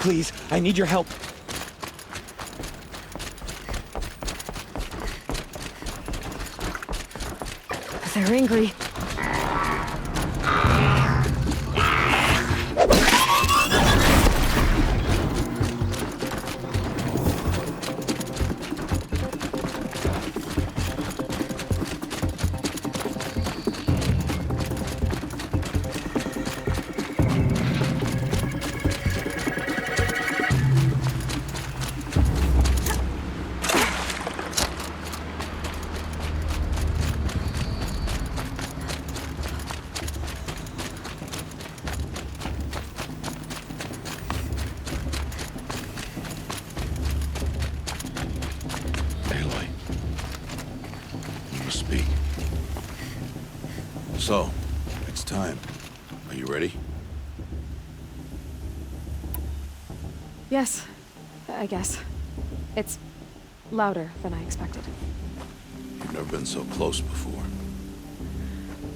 Please, I need your help. They're angry. Aloy, you must speak. So, it's time. Are you ready? Yes, I guess. It's louder than I expected. You've never been so close before.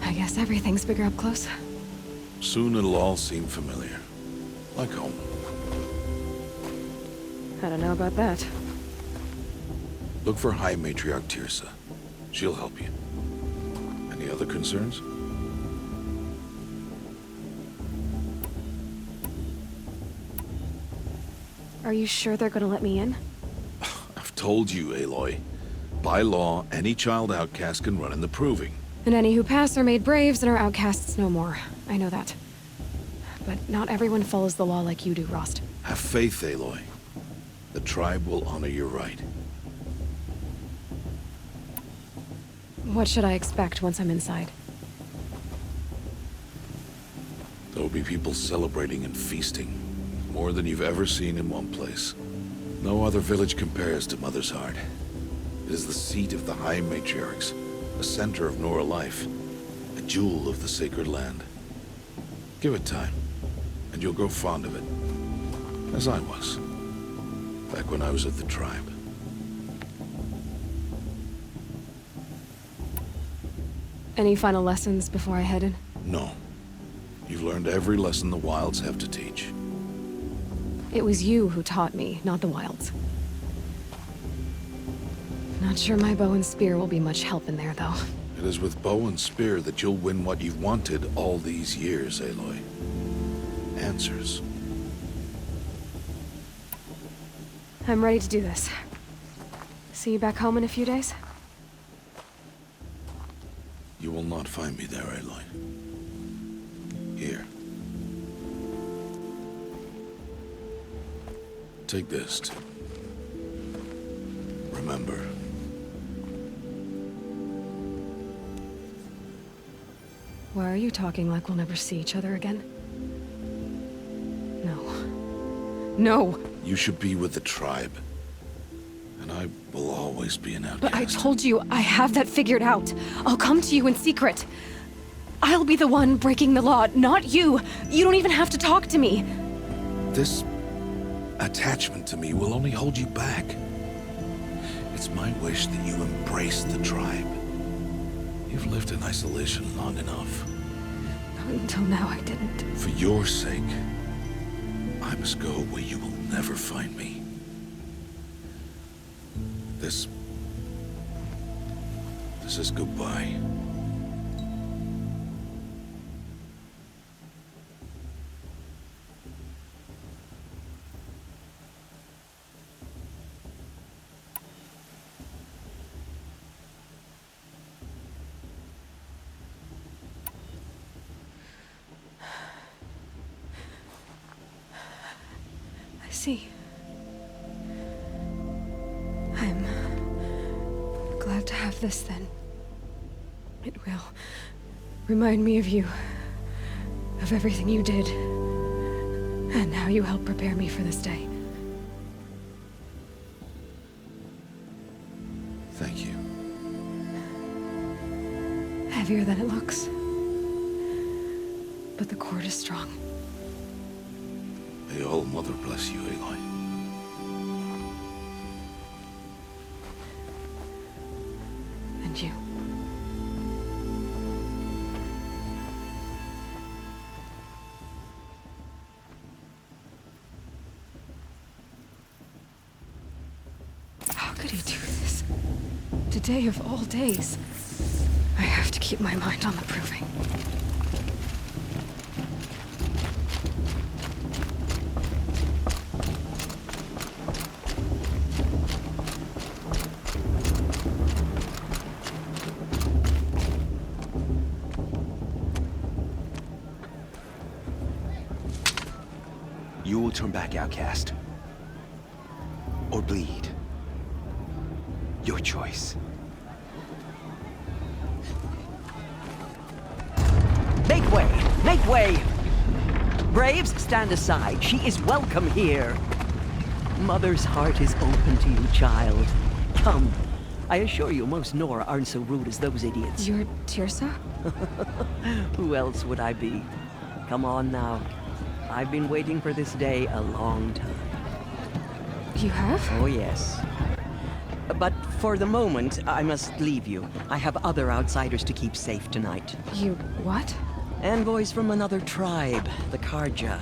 I guess everything's bigger up close. Soon it'll all seem familiar. Like home. I don't know about that. Look for High Matriarch Tirsa. She'll help you. Any other concerns? Are you sure they're gonna let me in? I've told you, Aloy. By law, any child outcast can run in the Proving. And any who pass are made braves and are outcasts no more. I know that. But not everyone follows the law like you do, Rost. Have faith, Aloy. The tribe will honor your right. What should I expect once I'm inside? There will be people celebrating and feasting. More than you've ever seen in one place. No other village compares to Mother's Heart. It is the seat of the High Matriarchs, a center of Nora life, a jewel of the sacred land. Give it time, and you'll grow fond of it. As I was, back when I was at the tribe. Any final lessons before I head in? No. You've learned every lesson the Wilds have to teach. It was you who taught me, not the Wilds. Not sure my bow and spear will be much help in there, though. It is with bow and spear that you'll win what you've wanted all these years, Aloy. Answers. I'm ready to do this. See you back home in a few days? You will not find me there, Aloy. Here. Take this to remember. Why are you talking like we'll never see each other again? No. No! You should be with the tribe. And I will always be an outcast. But I told you, I have that figured out. I'll come to you in secret. I'll be the one breaking the law, not you. You don't even have to talk to me. This attachment to me will only hold you back. It's my wish that you embrace the tribe. You've lived in isolation long enough. Until now, I didn't. For your sake, I must go where you will never find me. This is goodbye. I see. I'm glad to have this then. It will remind me of you, of everything you did, and how you helped prepare me for this day. Thank you. Heavier than it looks. But the cord is strong. May All Mother bless you, Aloy. And you. could he do this? Today of all days. I have to keep my mind on the proving. You will turn back, outcast. Or bleed. Your choice. Make way! Make way! Braves, stand aside. She is welcome here. Mother's heart is open to you, child. Come. I assure you, most Nora aren't so rude as those idiots. You're Tirsa? Who else would I be? Come on now. I've been waiting for this day a long time. You have? Oh, yes. But for the moment, I must leave you. I have other outsiders to keep safe tonight. You what? Envoys from another tribe, the Karja.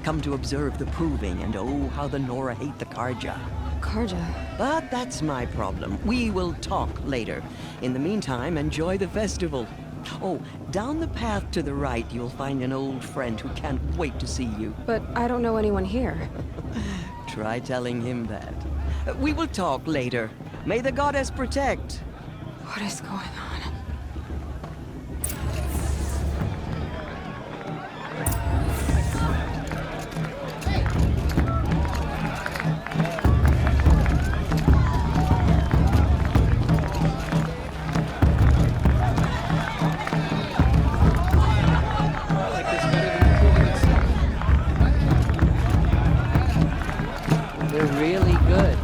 Come to observe the proving, and oh, how the Nora hate the Karja. Karja? But that's my problem. We will talk later. In the meantime, enjoy the festival. Oh, down the path to the right, you'll find an old friend who can't wait to see you. But I don't know anyone here. Try telling him that. We will talk later. May the goddess protect. What is going on? They're really good.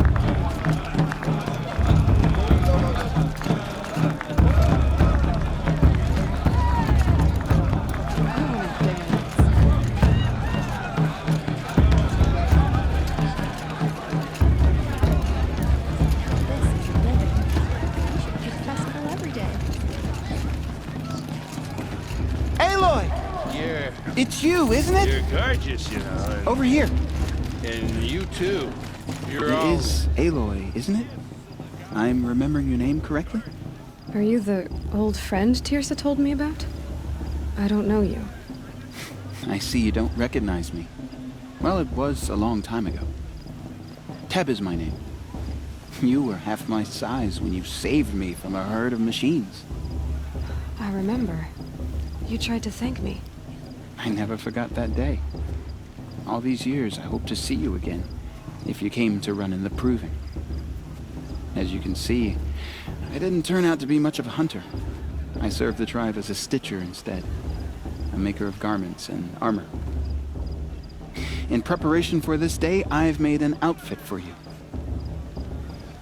Aloy! It's you, isn't it? You're gorgeous, you know. Over here. And you too. You're It all... is Aloy, isn't it? I'm remembering your name correctly? Are you the old friend Tirsa told me about? I don't know you. I see you don't recognize me. Well, it was a long time ago. Teb is my name. You were half my size when you saved me from a herd of machines. I remember. You tried to thank me. I never forgot that day. All these years, I hope to see you again, if you came to run in the proving. As you can see, I didn't turn out to be much of a hunter. I served the tribe as a stitcher instead, a maker of garments and armor. In preparation for this day, I've made an outfit for you.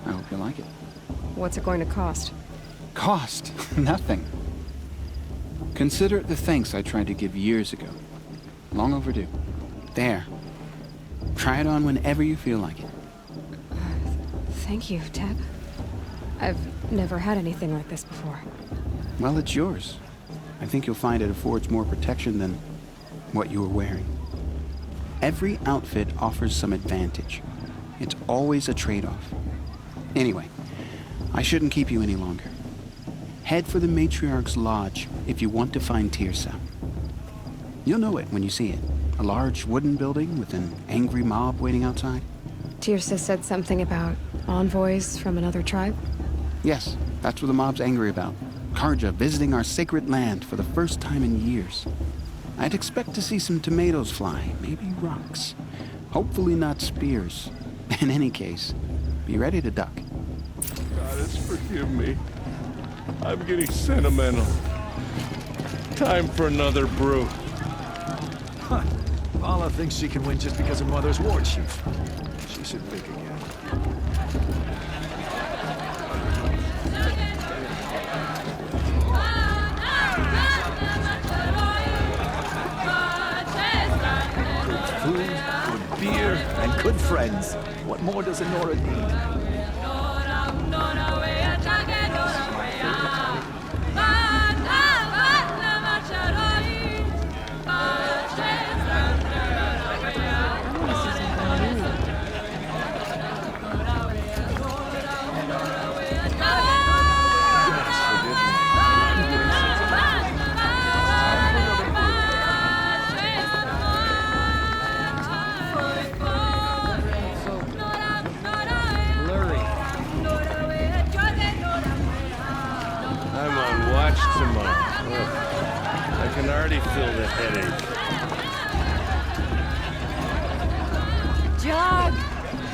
I hope you like it. What's it going to cost? Cost? Nothing. Consider it the thanks I tried to give years ago. Long overdue. There. Try it on whenever you feel like it. Thank you, Teb. I've never had anything like this before. Well, it's yours. I think you'll find it affords more protection than what you were wearing. Every outfit offers some advantage. It's always a trade-off. Anyway, I shouldn't keep you any longer. Head for the Matriarch's Lodge if you want to find Tirsa. You'll know it when you see it. A large wooden building with an angry mob waiting outside. Tirsa said something about envoys from another tribe? Yes, that's what the mob's angry about. Karja visiting our sacred land for the first time in years. I'd expect to see some tomatoes fly, maybe rocks. Hopefully not spears. In any case, be ready to duck. Goddess, forgive me. I'm getting sentimental. Time for another brew. Huh. Vala thinks she can win just because her mother's war chief. She should pick again. Good food, good beer, and good friends. What more does a Nora need?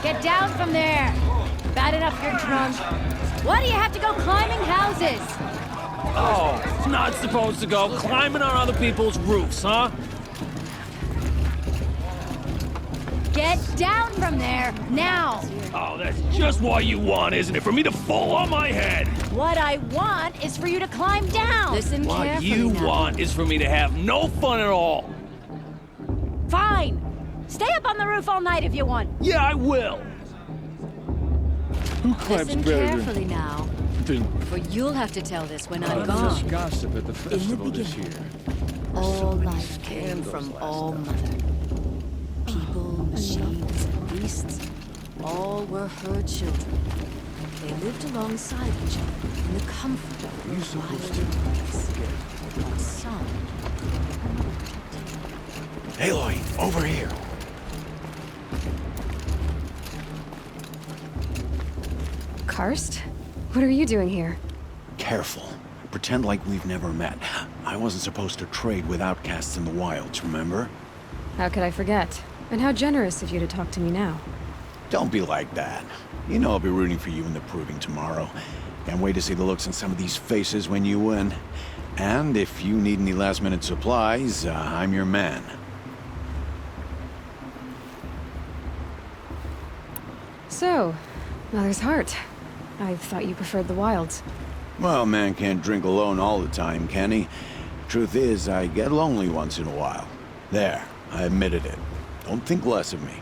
Get down from there! Bad enough you're drunk. Why do you have to go climbing houses? Oh, it's not supposed to go climbing on other people's roofs, huh? Get down from there, now! Oh, that's just what you want, isn't it? For me to fall on my head! What I want is for you to climb down! Listen What carefully you now. want is for me to have no fun at all. Fine! Stay up on the roof all night if you want. Yeah, I will. Who climbs Listen better carefully now, than for you'll have to tell this when I'm gone. gossip at the festival this year? All life came from all mother. People, machines, and beasts, all were her children. They lived alongside each other in the comfort of her wild embrace. But some Aloy, over here. Karst? What are you doing here? Careful. Pretend like we've never met. I wasn't supposed to trade with outcasts in the wilds, remember? How could I forget? And how generous of you to talk to me now. Don't be like that. You know I'll be rooting for you in the proving tomorrow. Can't wait to see the looks on some of these faces when you win. And if you need any last-minute supplies, I'm your man. So, Mother's Heart. I thought you preferred the wilds. Well, man can't drink alone all the time, can he? Truth is, I get lonely once in a while. There, I admitted it. Don't think less of me.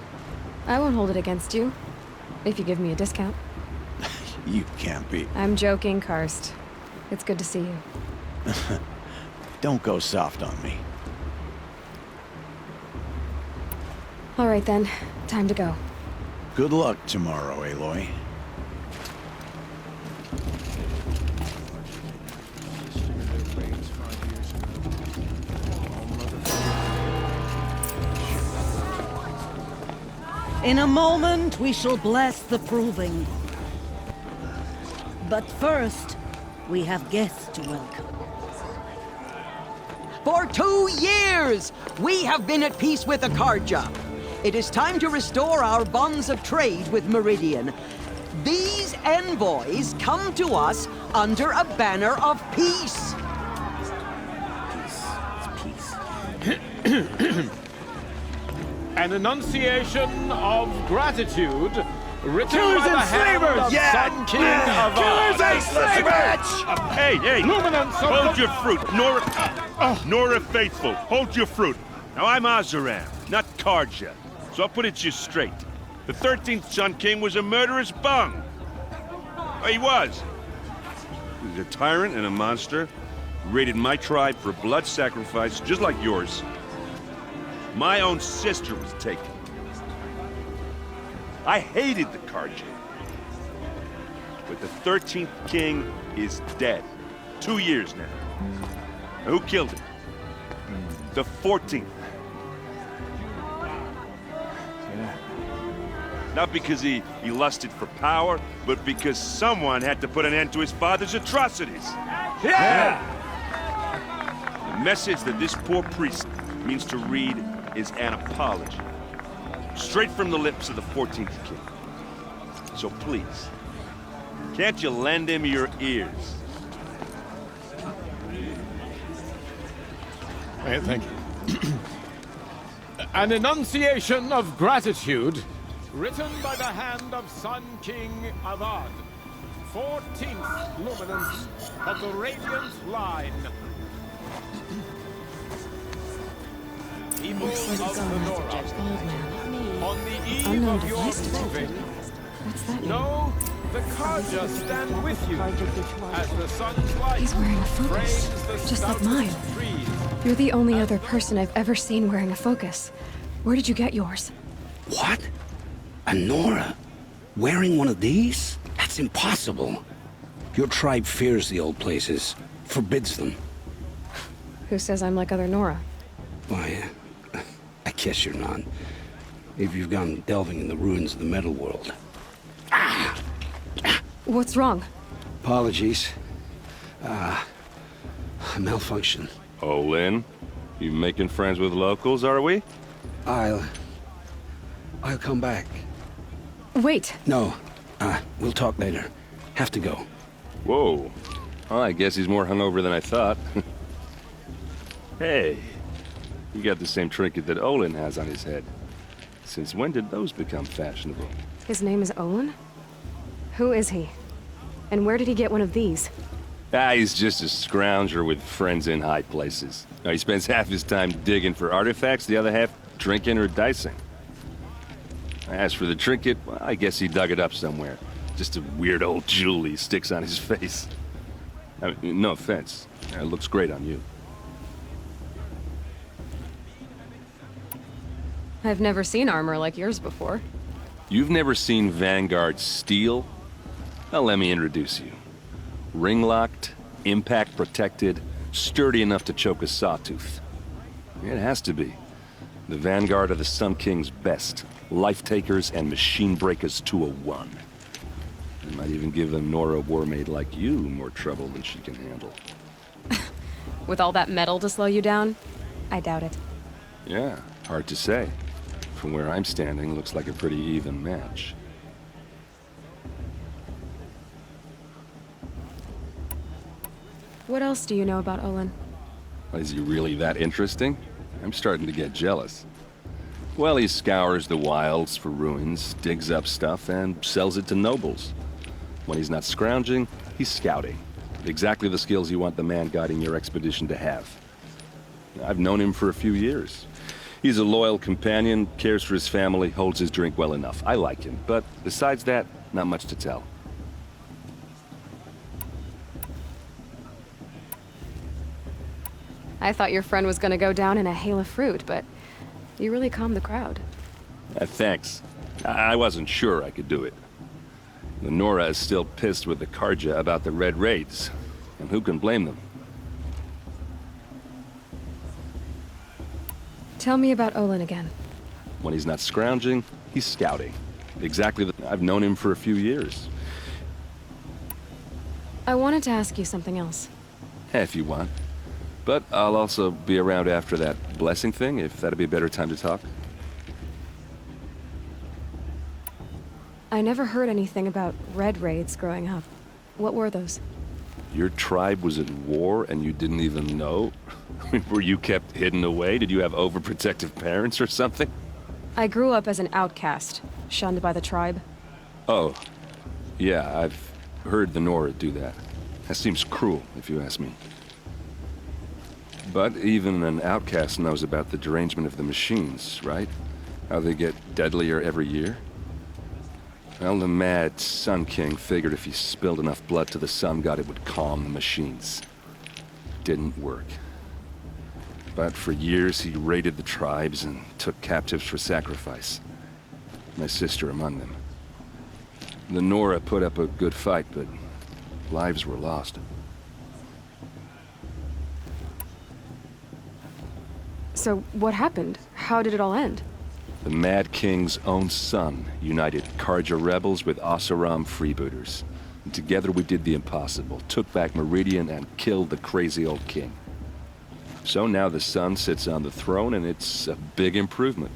I won't hold it against you. If you give me a discount. You can't be. I'm joking, Karst. It's good to see you. Don't go soft on me. All right then, time to go. Good luck tomorrow, Aloy. In a moment, we shall bless the proving. But first, we have guests to welcome. For 2 years, we have been at peace with Akarja. It is time to restore our bonds of trade with Meridian. These envoys come to us under a banner of peace. An enunciation of gratitude written Killers by the and hand slavers! of Yeah! Sun King of Killers and slavers! Hey! Luminance of Hold the- your fruit, Nora Faithful. Hold your fruit. Now I'm Azaram, not Karja, so I'll put it to you straight. The 13th Sun King was a murderous bung. Oh, he was. He was a tyrant and a monster. He raided my tribe for blood sacrifice, just like yours. My own sister was taken. I hated the Karja. But the 13th king is dead. 2 years now. Now, who killed him? The 14th. Not because he lusted for power, but because someone had to put an end to his father's atrocities. Yeah! The message that this poor priest means to read is an apology. Straight from the lips of the 14th king. So please, can't you lend him your ears? Thank you. An enunciation of gratitude written by the hand of Sun King Avad, 14th luminance of the Radiant Line. People of the Nora, on the eve Unknown of your device detected. proving, What's that mean? know the Karja stand with you as the sun's light He's wearing a focus, frames the just like stoutest mine. trees. You're the only other person I've ever seen wearing a focus. Where did you get yours? What? A Nora? Wearing one of these? That's impossible. Your tribe fears the old places, forbids them. Who says I'm like other Nora? Why, I guess you're not. If you've gone delving in the ruins of the metal world. What's wrong? Apologies. A malfunction. Oh, Lynn, you making friends with locals, are we? I'll come back. Wait. No. We'll talk later. Have to go. Whoa. Oh, I guess he's more hungover than I thought. Hey, you got the same trinket that Olin has on his head. Since when did those become fashionable? His name is Olin? Who is he? And where did he get one of these? He's just a scrounger with friends in high places. Now, he spends half his time digging for artifacts, the other half drinking or dicing. As for the trinket, well, I guess he dug it up somewhere. Just a weird old jewel he sticks on his face. I mean, no offense. It looks great on you. I've never seen armor like yours before. You've never seen Vanguard steel? Well, let me introduce you. Ring-locked, impact-protected, sturdy enough to choke a sawtooth. It has to be. The Vanguard of the Sun King's best. Life-takers and machine breakers to a one. It might even give a Nora warmaid like you more trouble than she can handle. With all that metal to slow you down? I doubt it. Yeah, hard to say. From where I'm standing, looks like a pretty even match. What else do you know about Olin? Is he really that interesting? I'm starting to get jealous. Well, he scours the wilds for ruins, digs up stuff, and sells it to nobles. When he's not scrounging, he's scouting. Exactly the skills you want the man guiding your expedition to have. I've known him for a few years. He's a loyal companion, cares for his family, holds his drink well enough. I like him, but besides that, not much to tell. I thought your friend was gonna go down in a hail of fruit, but you really calmed the crowd. Thanks. I wasn't sure I could do it. The Nora is still pissed with the Karja about the Red Raids, and who can blame them? Tell me about Olin again. When he's not scrounging, he's scouting. Exactly I've known him for a few years. I wanted to ask you something else. If you want. But I'll also be around after that blessing thing, if that'd be a better time to talk. I never heard anything about Red Raids growing up. What were those? Your tribe was at war and you didn't even know? Were you kept hidden away? Did you have overprotective parents or something? I grew up as an outcast, shunned by the tribe. Oh, yeah, I've heard the Nora do that. That seems cruel, if you ask me. But even an outcast knows about the derangement of the machines, right? How they get deadlier every year? Well, the mad Sun King figured if he spilled enough blood to the Sun God, it would calm the machines. Didn't work. But for years, he raided the tribes and took captives for sacrifice. My sister among them. The Nora put up a good fight, but lives were lost. So, what happened? How did it all end? The Mad King's own son united Karja rebels with Oseram freebooters. And together we did the impossible, took back Meridian and killed the crazy old king. So now the son sits on the throne and it's a big improvement.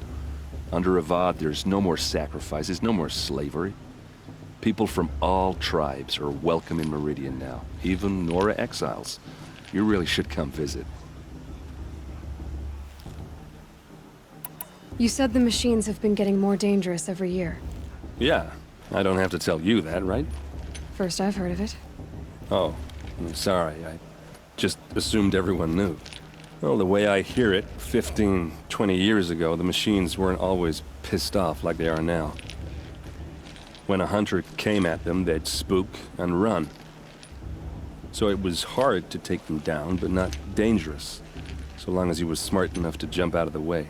Under Avad, there's no more sacrifices, no more slavery. People from all tribes are welcome in Meridian now, even Nora exiles. You really should come visit. You said the machines have been getting more dangerous every year. Yeah, I don't have to tell you that, right? First I've heard of it. Oh, I'm sorry. I just assumed everyone knew. Well, the way I hear it, 15, 20 years ago, the machines weren't always pissed off like they are now. When a hunter came at them, they'd spook and run. So it was hard to take them down, but not dangerous, so long as he was smart enough to jump out of the way.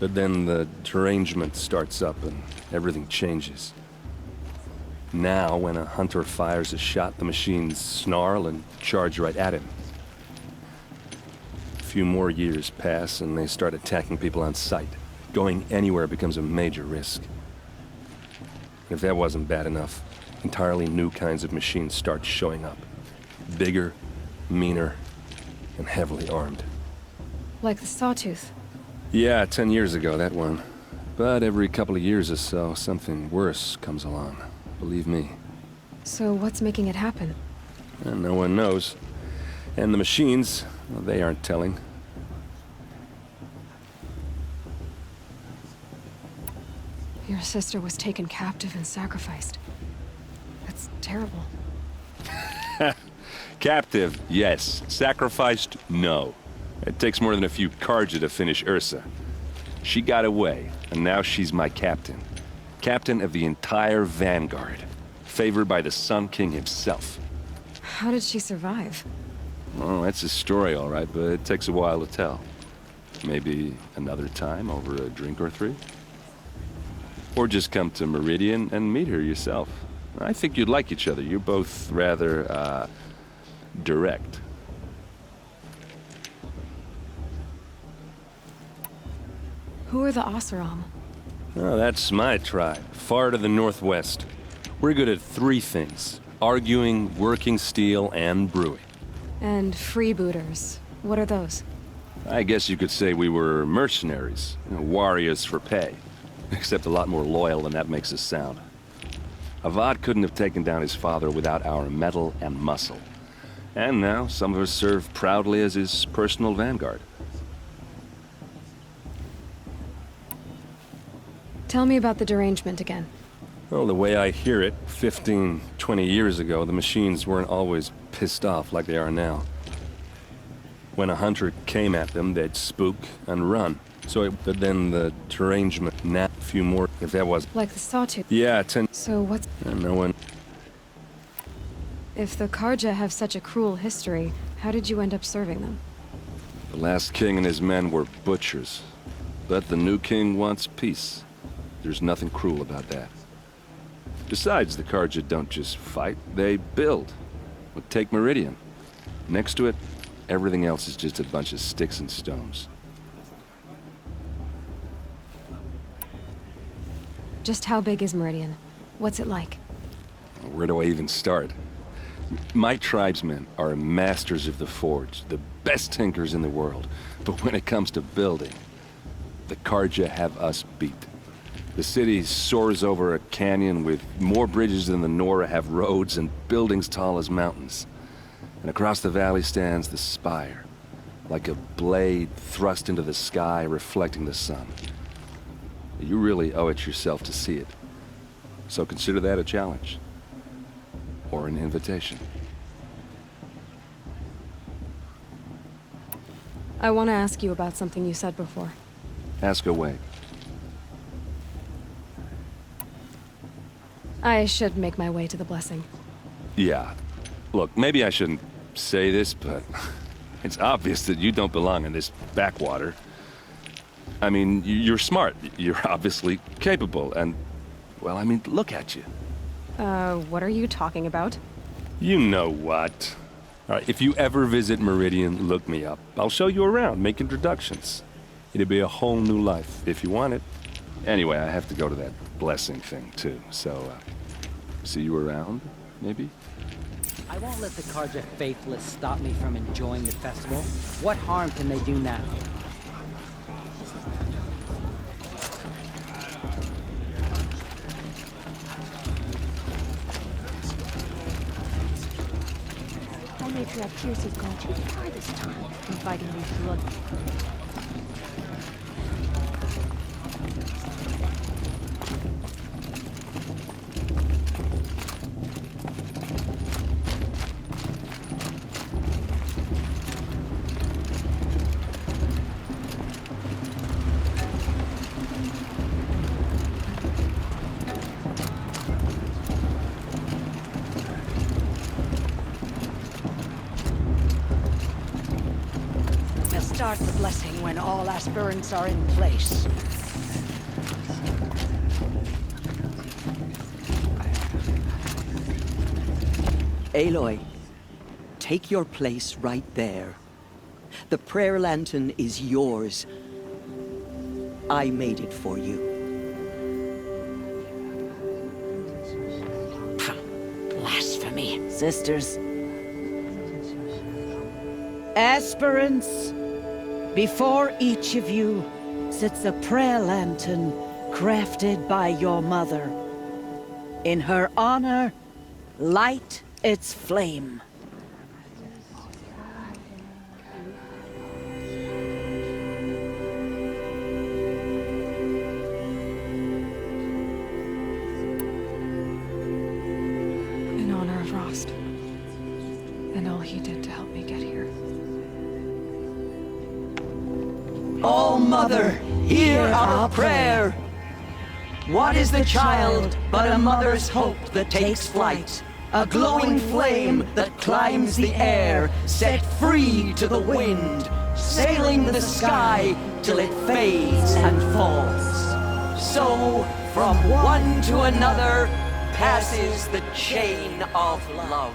But then the derangement starts up and everything changes. Now, when a hunter fires a shot, the machines snarl and charge right at him. A few more years pass and they start attacking people on sight. Going anywhere becomes a major risk. If that wasn't bad enough, entirely new kinds of machines start showing up. Bigger, meaner, and heavily armed. Like the Sawtooth. Yeah, 10 years ago, that one. But every couple of years or so, something worse comes along. Believe me. So what's making it happen? And no one knows. And the machines, well, they aren't telling. Your sister was taken captive and sacrificed. That's terrible. Captive, yes. Sacrificed, no. It takes more than a few Carja to finish Ursa. She got away, and now she's my captain. Captain of the entire Vanguard. Favored by the Sun King himself. How did she survive? Oh, that's a story, all right, but it takes a while to tell. Maybe another time over a drink or three? Or just come to Meridian and meet her yourself. I think you'd like each other. You're both rather, direct. Who are the Oseram? Oh, that's my tribe, far to the northwest. We're good at three things: arguing, working steel, and brewing. And freebooters. What are those? I guess you could say we were mercenaries, warriors for pay. Except a lot more loyal than that makes us sound. Avad couldn't have taken down his father without our metal and muscle. And now, some of us serve proudly as his personal vanguard. Tell me about the derangement again. Well, the way I hear it, 15, 20 years ago, the machines weren't always pissed off like they are now. When a hunter came at them, they'd spook and run. But then the derangement, a few more, if that was... Like the sawtooth? Yeah, 10... So what's... And no one... If the Carja have such a cruel history, how did you end up serving them? The last king and his men were butchers. But the new king wants peace. There's nothing cruel about that. Besides, the Carja don't just fight, they build. But take Meridian. Next to it, everything else is just a bunch of sticks and stones. Just how big is Meridian? What's it like? Where do I even start? My tribesmen are masters of the forge, the best tinkers in the world. But when it comes to building, the Carja have us beat. The city soars over a canyon with more bridges than the Nora have roads and buildings tall as mountains. And across the valley stands the spire, like a blade thrust into the sky reflecting the sun. You really owe it yourself to see it. So consider that a challenge. Or an invitation. I want to ask you about something you said before. Ask away. I should make my way to the blessing. Yeah. Look, maybe I shouldn't say this, but it's obvious that you don't belong in this backwater. I mean, you're smart. You're obviously capable, and... well, I mean, look at you. What are you talking about? You know what. All right, if you ever visit Meridian, look me up. I'll show you around, make introductions. It'll be a whole new life, if you want it. Anyway, I have to go to that blessing thing, too, so, see you around, maybe? I won't let the Carja faithless stop me from enjoying the festival. What harm can they do now? Matriarch Pierce has gone too far this time, inviting me to blood. Start the blessing when all aspirants are in place. Aloy, take your place right there. The prayer lantern is yours. I made it for you. Blasphemy. Sisters. Aspirants. Before each of you sits a prayer lantern crafted by your mother. In her honor, light its flame. In honor of Rost. And all he did to help me get here. Oh, Mother, hear our prayer. What is the child but a mother's hope that takes flight? A glowing flame that climbs the air, set free to the wind, sailing the sky till it fades and falls. So, from one to another, passes the chain of love.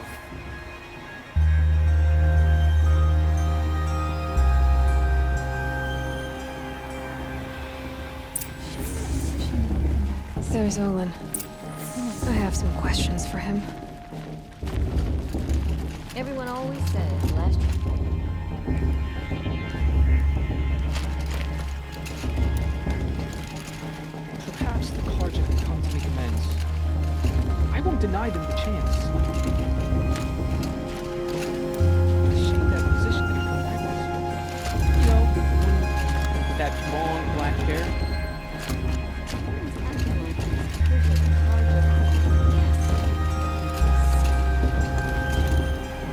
There's Olin. I have some questions for him. Everyone always says last Perhaps the Carja can come to make amends. I won't deny them the chance. It's a shame that musician didn't come back with. You know, the one with that long black hair.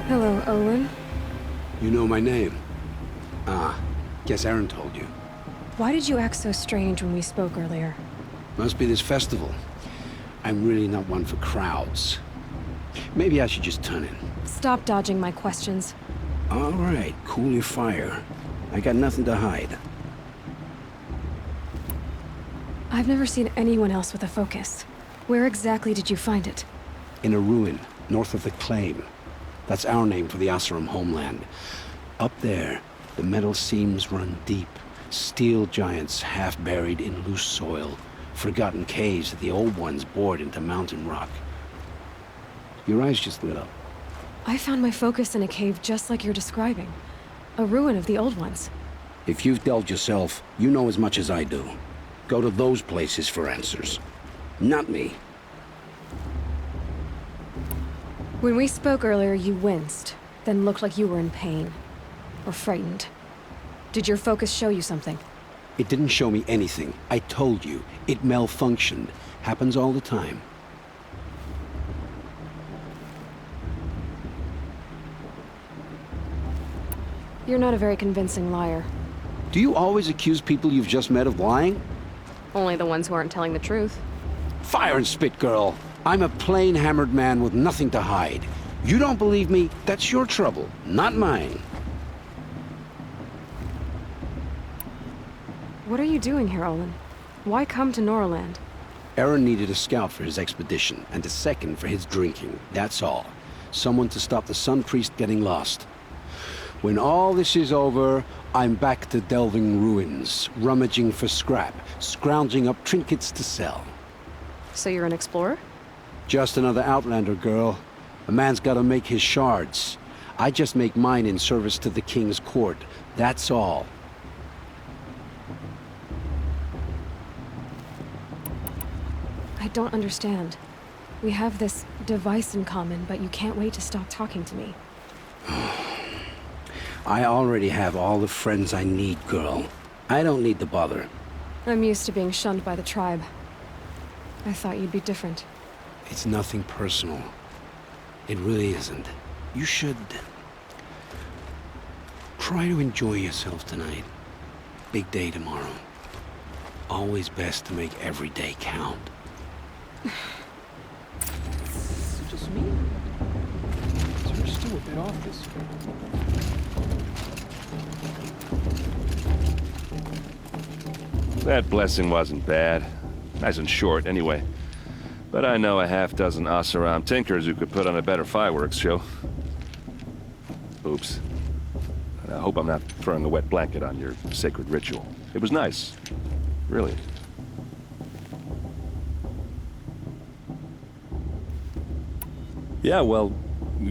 Hello, Olin. You know my name? Ah, guess Aaron told you. Why did you act so strange when we spoke earlier? Must be this festival. I'm really not one for crowds. Maybe I should just turn in. Stop dodging my questions. All right, cool your fire. I got nothing to hide. I've never seen anyone else with a focus. Where exactly did you find it? In a ruin, north of the Claim. That's our name for the Oseram homeland. Up there, the metal seams run deep. Steel giants half buried in loose soil. Forgotten caves that the old ones bored into mountain rock. Your eyes just lit up. I found my focus in a cave just like you're describing. A ruin of the old ones. If you've delved yourself, you know as much as I do. Go to those places for answers. Not me. When we spoke earlier, you winced, then looked like you were in pain. Or frightened. Did your focus show you something? It didn't show me anything. I told you. It malfunctioned. Happens all the time. You're not a very convincing liar. Do you always accuse people you've just met of lying? Only the ones who aren't telling the truth. Fire and spit, girl. I'm a plain hammered man with nothing to hide. You don't believe me? That's your trouble, not mine. What are you doing here, Olin? Why come to Norland? Aaron needed a scout for his expedition, and a second for his drinking. That's all. Someone to stop the Sun Priest getting lost. When all this is over, I'm back to delving ruins, rummaging for scrap, scrounging up trinkets to sell. So you're an explorer? Just another Outlander, girl. A man's gotta make his shards. I just make mine in service to the King's court. That's all. I don't understand. We have this device in common, but you can't wait to stop talking to me. I already have all the friends I need, girl. I don't need the bother. I'm used to being shunned by the tribe. I thought you'd be different. It's nothing personal. It really isn't. You should... try to enjoy yourself tonight. Big day tomorrow. Always best to make every day count. Is it just me? So you're still a bit off this year. That blessing wasn't bad. Nice and short, anyway. But I know a half-dozen Oseram tinkers who could put on a better fireworks show. Oops. I hope I'm not throwing a wet blanket on your sacred ritual. It was nice. Really. Yeah, well,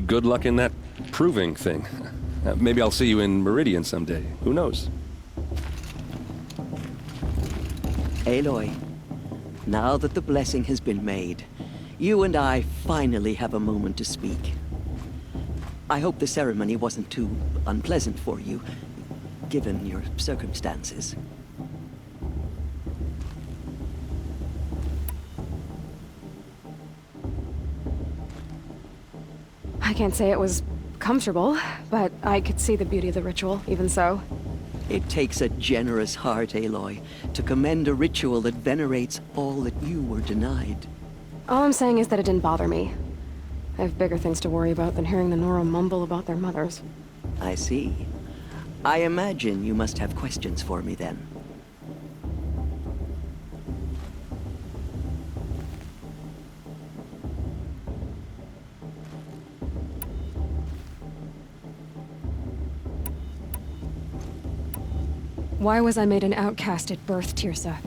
good luck in that proving thing. Maybe I'll see you in Meridian someday. Who knows? Aloy, Now that the blessing has been made, you and I finally have a moment to speak. I hope the ceremony wasn't too unpleasant for you, given your circumstances. I can't say it was comfortable, but I could see the beauty of the ritual, even so. It takes a generous heart, Aloy, to commend a ritual that venerates all that you were denied. All I'm saying is that it didn't bother me. I have bigger things to worry about than hearing the Nora mumble about their mothers. I see. I imagine you must have questions for me then. Why was I made an outcast at birth, Tirsa?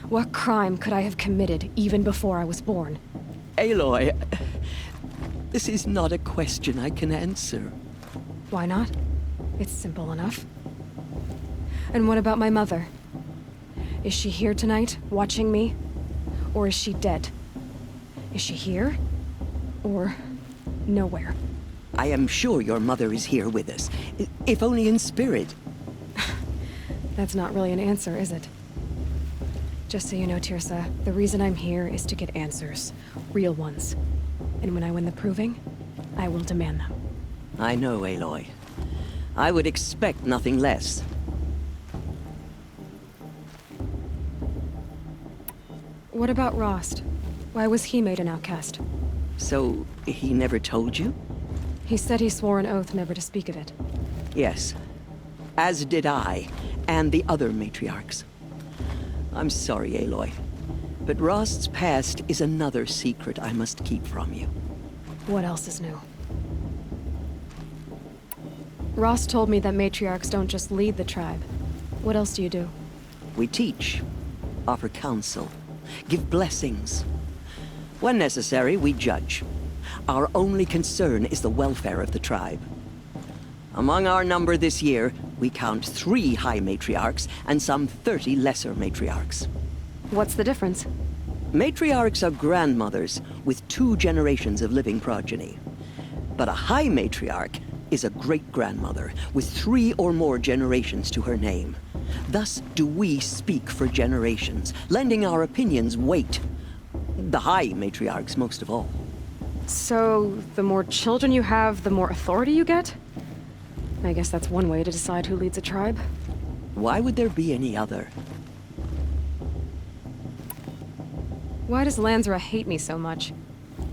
What crime could I have committed even before I was born? Aloy, this is not a question I can answer. Why not? It's simple enough. And what about my mother? Is she here tonight, watching me? Or is she dead? Is she here? Or nowhere? I am sure your mother is here with us, if only in spirit. That's not really an answer, is it? Just so you know, Tirsa, the reason I'm here is to get answers. Real ones. And when I win the proving, I will demand them. I know, Aloy. I would expect nothing less. What about Rost? Why was he made an outcast? So, he never told you? He said he swore an oath never to speak of it. Yes. As did I, and the other matriarchs. I'm sorry, Aloy, but Rost's past is another secret I must keep from you. What else is new? Rost told me that matriarchs don't just lead the tribe. What else do you do? We teach, offer counsel, give blessings. When necessary, we judge. Our only concern is the welfare of the tribe. Among our number this year, we count 3 high matriarchs and some 30 lesser matriarchs. What's the difference? Matriarchs are grandmothers with 2 generations of living progeny. But a high matriarch is a great-grandmother with 3 or more generations to her name. Thus do we speak for generations, lending our opinions weight. The high matriarchs most of all. So, the more children you have, the more authority you get? I guess that's one way to decide who leads a tribe. Why would there be any other? Why does Lansra hate me so much?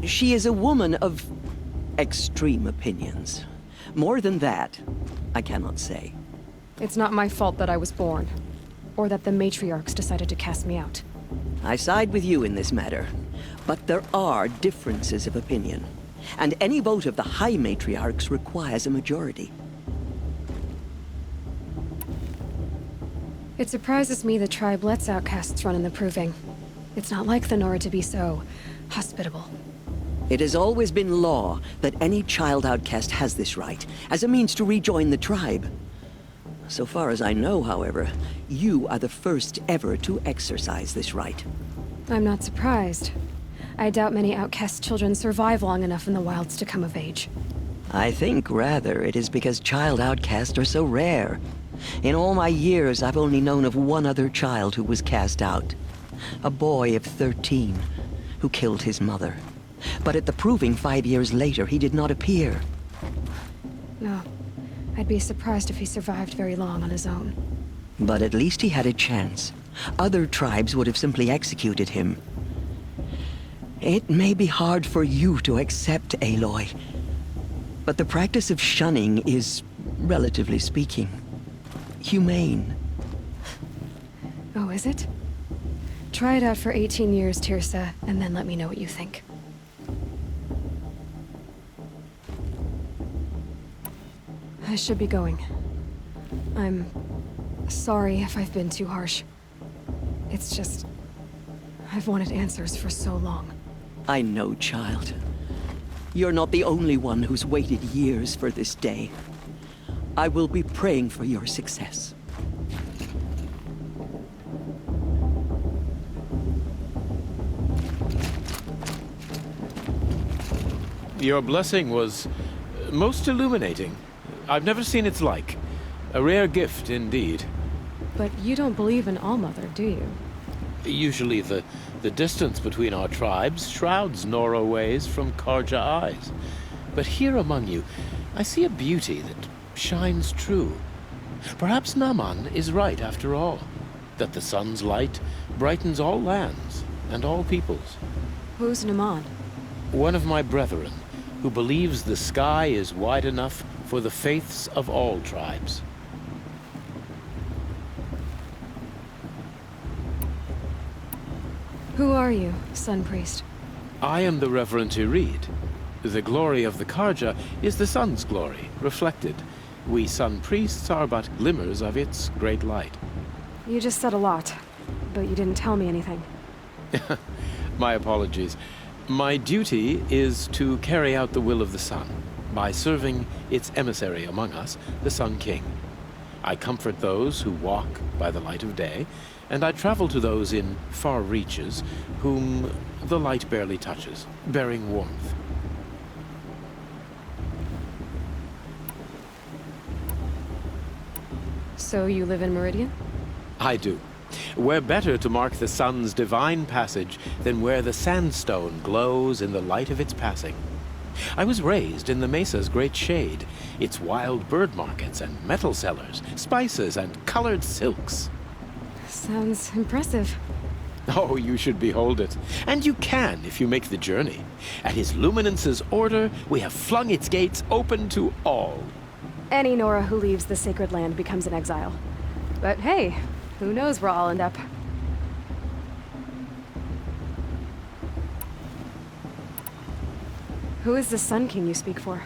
She is a woman of extreme opinions. More than that, I cannot say. It's not my fault that I was born, or that the matriarchs decided to cast me out. I side with you in this matter, but there are differences of opinion, and any vote of the high matriarchs requires a majority. It surprises me the tribe lets outcasts run in the proving. It's not like the Nora to be so hospitable. It has always been law that any child outcast has this right, as a means to rejoin the tribe. So far as I know, however, you are the first ever to exercise this right. I'm not surprised. I doubt many outcast children survive long enough in the wilds to come of age. I think, rather, it is because child outcasts are so rare. In all my years, I've only known of one other child who was cast out. A boy of 13, who killed his mother. But at the proving 5 years later, he did not appear. No. I'd be surprised if he survived very long on his own. But at least he had a chance. Other tribes would have simply executed him. It may be hard for you to accept, Aloy, but the practice of shunning is, relatively speaking, humane. Oh, is it? Try it out for 18 years, Tirsa, and then let me know what you think. I should be going. I'm sorry if I've been too harsh. It's just... I've wanted answers for so long. I know, child. You're not the only one who's waited years for this day. I will be praying for your success. Your blessing was most illuminating. I've never seen its like. A rare gift indeed. But you don't believe in Allmother, do you? Usually the distance between our tribes shrouds Nora ways from Karja eyes. But here among you, I see a beauty that shines true. Perhaps Naman is right after all, that the sun's light brightens all lands and all peoples. Who's Naman? One of my brethren, who believes the sky is wide enough for the faiths of all tribes. Who are you, Sun Priest? I am the Reverend Irid. The glory of the Karja is the sun's glory, reflected. We Sun Priests are but glimmers of its great light. You just said a lot, but you didn't tell me anything. My apologies. My duty is to carry out the will of the sun, by serving its emissary among us, the Sun King. I comfort those who walk by the light of day, and I travel to those in far reaches whom the light barely touches, bearing warmth. So you live in Meridian? I do. Where better to mark the sun's divine passage than where the sandstone glows in the light of its passing. I was raised in the mesa's great shade, its wild bird markets and metal cellars, spices and colored silks. Sounds impressive. Oh, you should behold it. And you can if you make the journey. At His Luminance's order, we have flung its gates open to all. Any Nora who leaves the sacred land becomes an exile. But hey, who knows where I'll end up. Who is the Sun King you speak for?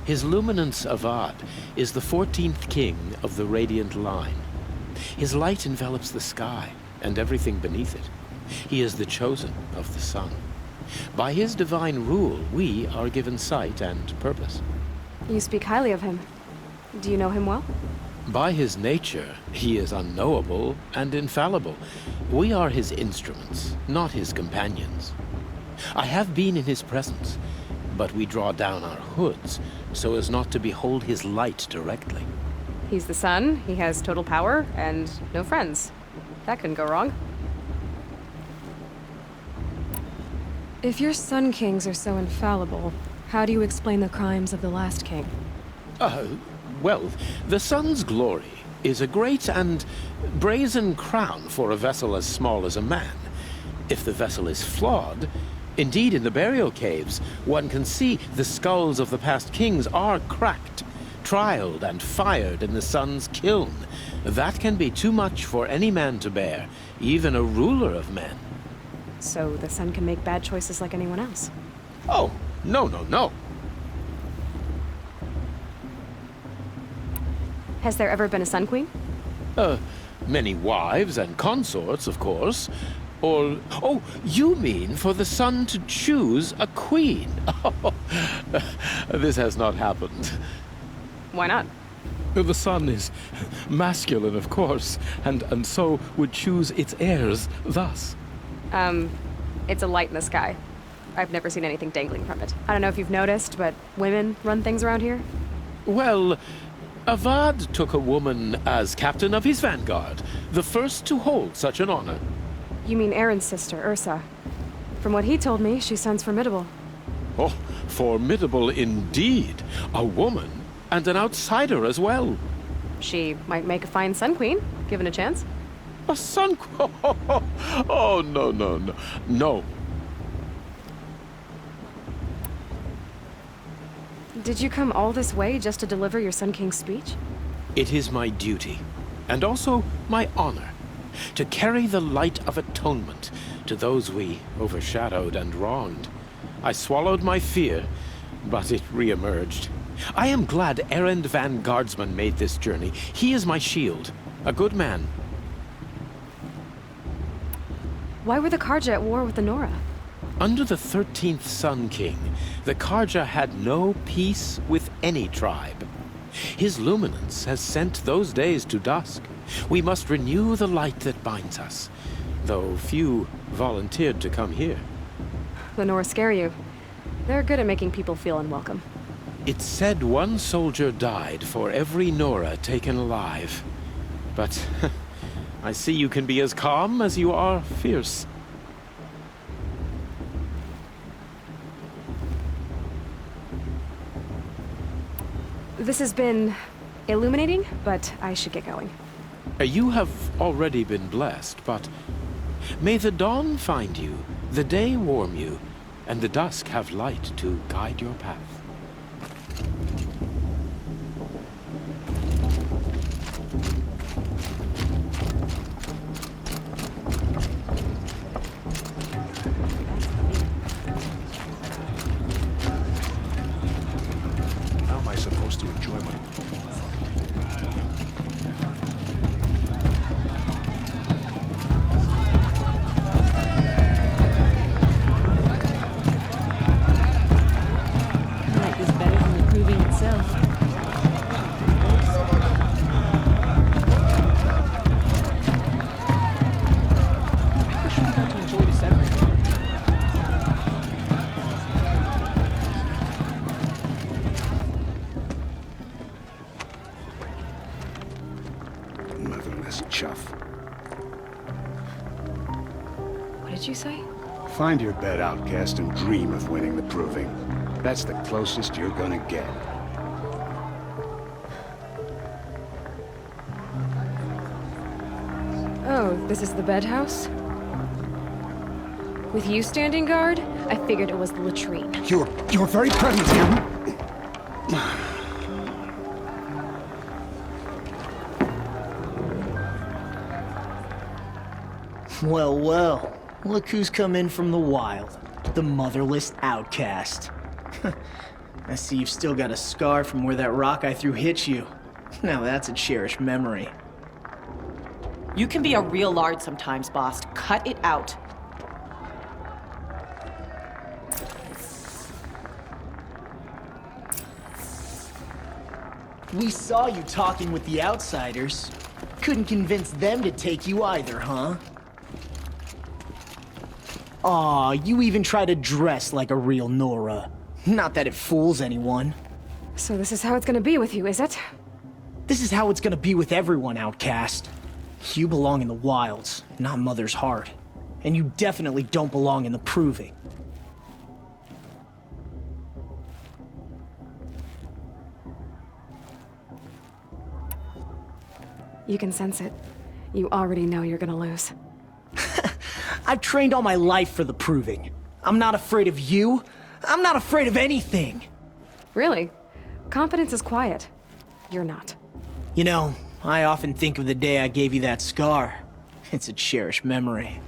His Luminance Avad is the 14th king of the Radiant Line. His light envelops the sky and everything beneath it. He is the chosen of the sun. By his divine rule, we are given sight and purpose. You speak highly of him. Do you know him well? By his nature, he is unknowable and infallible. We are his instruments, not his companions. I have been in his presence, but we draw down our hoods so as not to behold his light directly. He's the sun, he has total power, and no friends. That couldn't go wrong. If your Sun Kings are so infallible, how do you explain the crimes of the last king? Well, the sun's glory is a great and brazen crown for a vessel as small as a man. If the vessel is flawed, indeed in the burial caves, one can see the skulls of the past kings are cracked, trialed and fired in the sun's kiln. That can be too much for any man to bear, even a ruler of men. So the sun can make bad choices like anyone else? Oh, no. Has there ever been a Sun Queen? Many wives and consorts, of course. Or, oh, you mean for the sun to choose a queen? This has not happened. Why not? The sun is masculine, of course, and so would choose its heirs thus. It's a light in the sky. I've never seen anything dangling from it. I don't know if you've noticed, but women run things around here? Well, Avad took a woman as captain of his vanguard, the first to hold such an honor. You mean Aaron's sister, Ursa. From what he told me, she sounds formidable. Oh, formidable indeed. A woman, and an outsider as well. She might make a fine Sun Queen, given a chance. A Sun Queen? Oh, no. Did you come all this way just to deliver your Sun King's speech? It is my duty, and also my honor, to carry the light of atonement to those we overshadowed and wronged. I swallowed my fear, but it re-emerged. I am glad Erend Van Guardsman made this journey. He is my shield, a good man. Why were the Karja at war with the Nora? Under the 13th Sun King, the Karja had no peace with any tribe. His luminance has sent those days to dusk. We must renew the light that binds us, though few volunteered to come here. The Nora scare you. They're good at making people feel unwelcome. It's said one soldier died for every Nora taken alive. But I see you can be as calm as you are fierce. This has been illuminating, but I should get going. You have already been blessed, but may the dawn find you, the day warm you, and the dusk have light to guide your path. How am I supposed to enjoy my... Light is better than the proving itself. I wish we got to enjoy this every day. Motherless chuff. What did you say? Find your bed, outcast, and dream of winning the proving. That's the closest you're gonna get. Oh, this is the bed house? With you standing guard, I figured it was the latrine. You're very present here. Well, well. Look who's come in from the wild. The motherless outcast. I see you've still got a scar from where that rock I threw hit you. Now that's a cherished memory. You can be a real lard sometimes, boss. Cut it out. We saw you talking with the outsiders. Couldn't convince them to take you either, huh? Aw, you even try to dress like a real Nora. Not that it fools anyone. So this is how it's gonna be with you, is it? This is how it's gonna be with everyone, outcast. You belong in the wilds, not Mother's heart. And you definitely don't belong in the proving. You can sense it. You already know you're gonna lose. I've trained all my life for the proving. I'm not afraid of you. I'm not afraid of anything. Really? Confidence is quiet. You're not. You know, I often think of the day I gave you that scar. It's a cherished memory.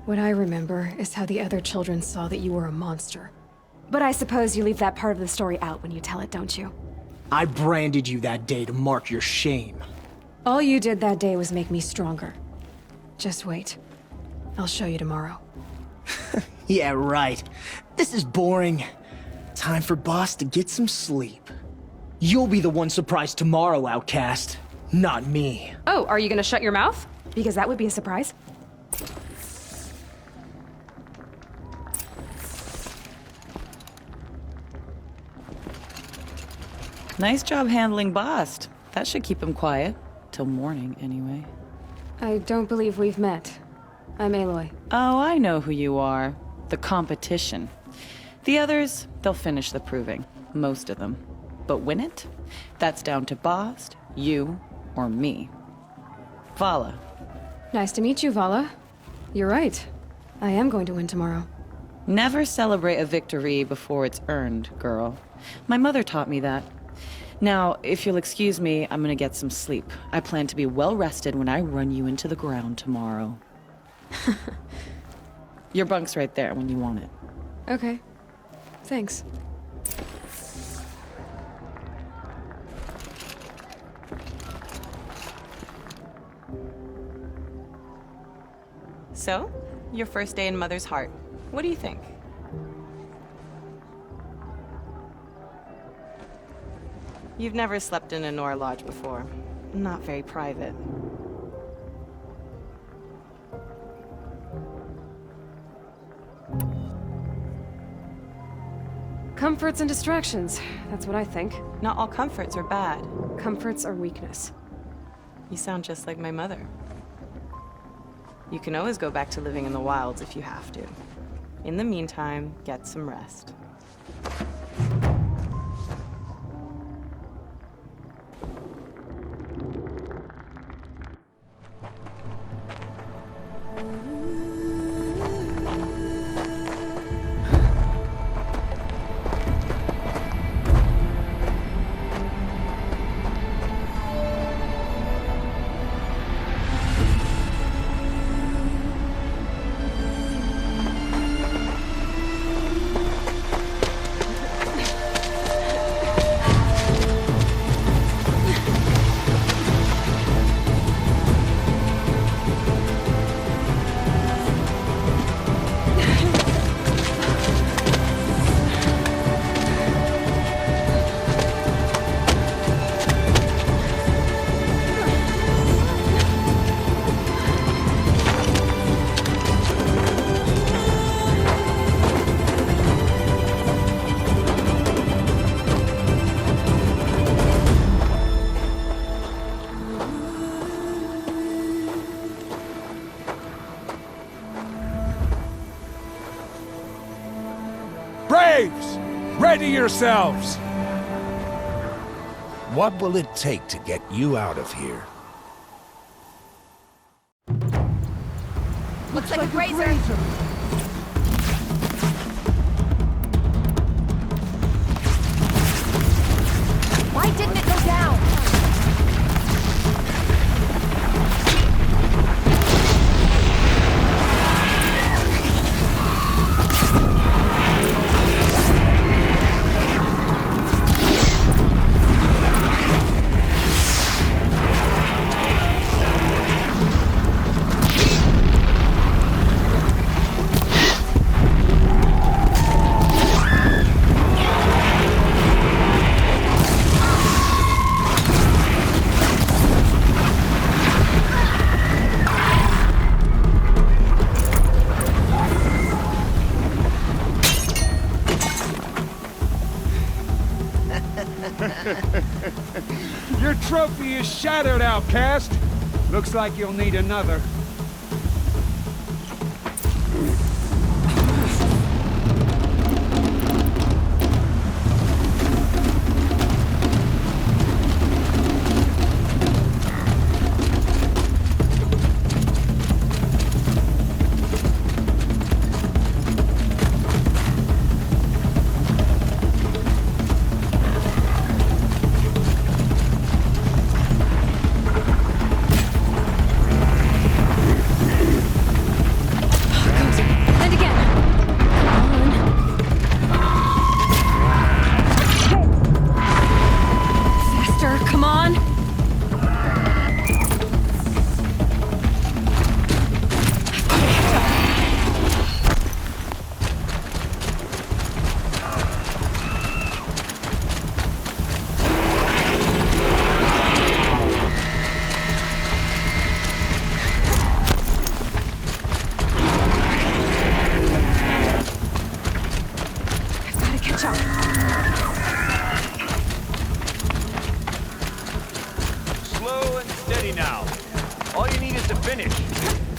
What I remember is how the other children saw that you were a monster. But I suppose you leave that part of the story out when you tell it, don't you? I branded you that day to mark your shame. All you did that day was make me stronger. Just wait. I'll show you tomorrow. Yeah, right. This is boring. Time for Boss to get some sleep. You'll be the one surprised tomorrow, outcast. Not me. Oh, are you gonna shut your mouth? Because that would be a surprise. Nice job handling Bast. That should keep him quiet. Till morning, anyway. I don't believe we've met. I'm Aloy. Oh, I know who you are. The competition. The others, they'll finish the proving. Most of them. But win it? That's down to Bast, you, or me. Vala. Nice to meet you, Vala. You're right. I am going to win tomorrow. Never celebrate a victory before it's earned, girl. My mother taught me that. Now, if you'll excuse me, I'm gonna get some sleep. I plan to be well rested when I run you into the ground tomorrow. Your bunk's right there when you want it. Okay. Thanks. So, your first day in Mother's heart. What do you think? You've never slept in a Nora lodge before. Not very private. Comforts and distractions. That's what I think. Not all comforts are bad. Comforts are weakness. You sound just like my mother. You can always go back to living in the wilds if you have to. In the meantime, get some rest. Braves! Ready yourselves! What will it take to get you out of here? Looks like a grazer. Why didn't it go down? Your trophy is shattered, outcast. Looks like you'll need another.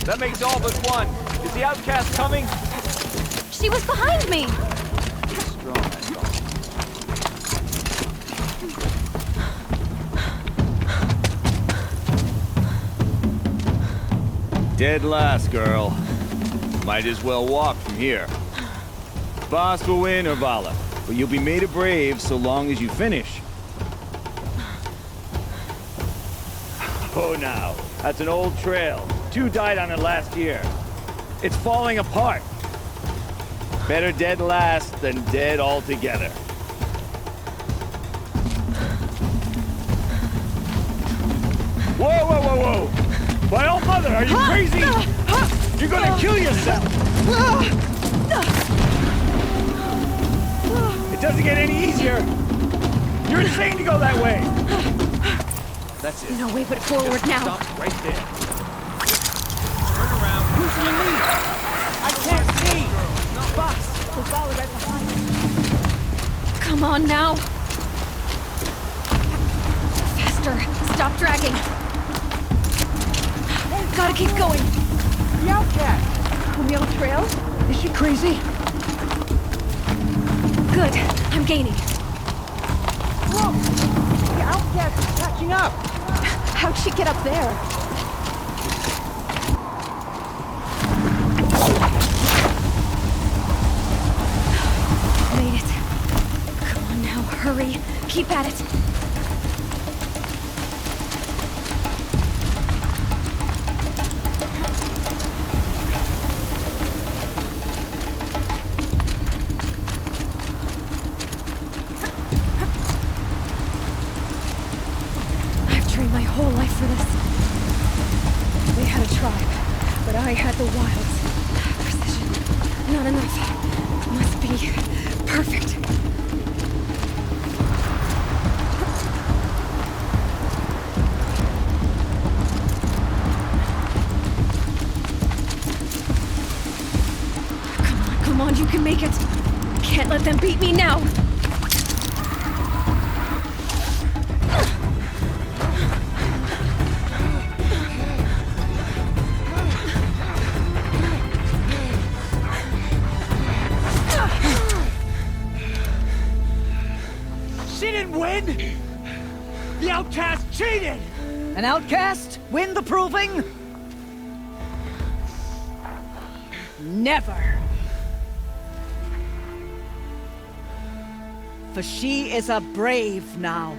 That makes all but one. Is the outcast coming? She was behind me! Dead last, girl. Might as well walk from here. Boss will win or Vala, but you'll be made a brave so long as you finish. Oh, now. That's an old trail. 2 died on it last year. It's falling apart. Better dead last than dead altogether. Whoa, whoa, whoa, whoa! My old mother, are you crazy? You're gonna kill yourself! It doesn't get any easier! You're insane to go that way! That's it. No way but forward now. Stop right there. Turn around. Who's in the lead? I can't see! Boss, there's Aloy right behind us. Come on now! Faster! Stop dragging! Gotta keep going! The outcast! On the old trail? Is she crazy? Good. I'm gaining. Look! The outcast is catching up! How'd she get up there? Made it. Come on now, hurry. Keep at it. My whole life for this. They had a tribe, but I had the wilds. Precision. Not enough. Must be perfect. Come on, you can make it. Can't let them beat me now. The outcast cheated! An outcast win the proving? Never. For she is a brave now.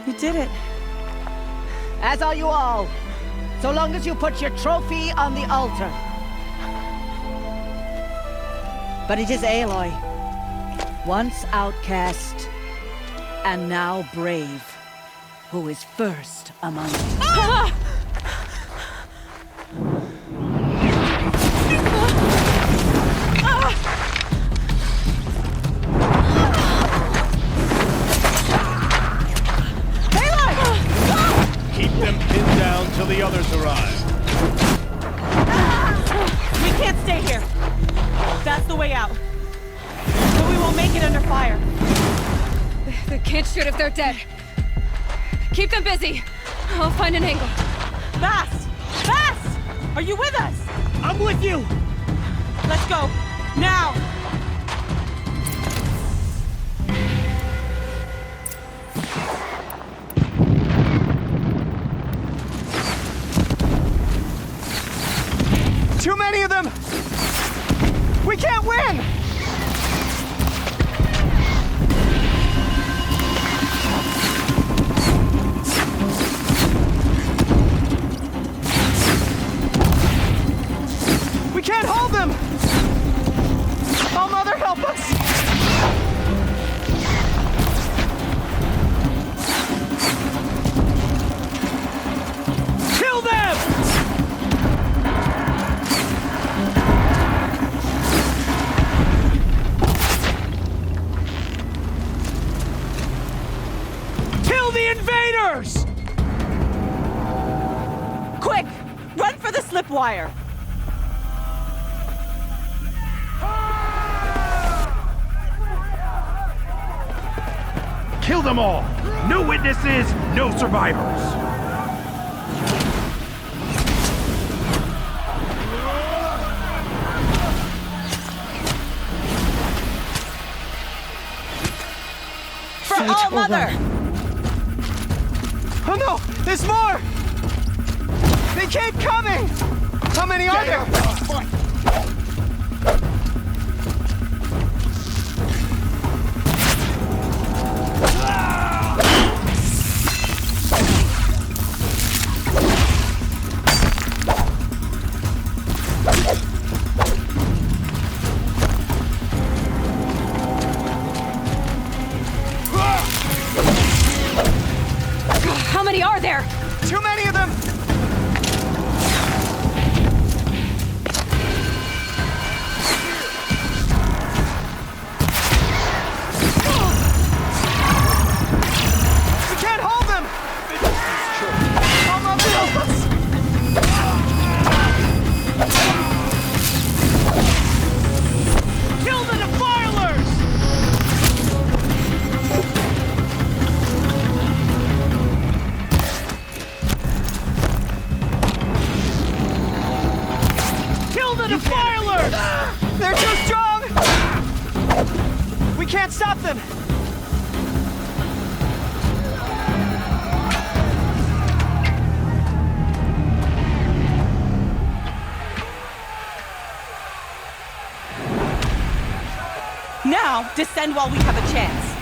You did it. As are you all. So long as you put your trophy on the altar. But it is Aloy. Once outcast, and now brave, who is first among you. Ah! Keep them pinned down till the others arrive. We can't stay here. That's the way out. But we won't make it under fire. They can't shoot if they're dead. Keep them busy. I'll find an angle. Fast! Fast! Are you with us? I'm with you! Let's go. Now! Too many of them! We can't win! We can't hold them! Oh, Mother, help us! Kill them! Kill the invaders! Quick! Run for the slip wire! Kill them all! No witnesses, no survivors! For all Mother! Oh no! There's more! They keep coming! How many are there? How many are there? Too many of them! stop them! Now, descend while we have a chance.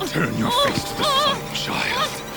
Turn your face to the sun, child.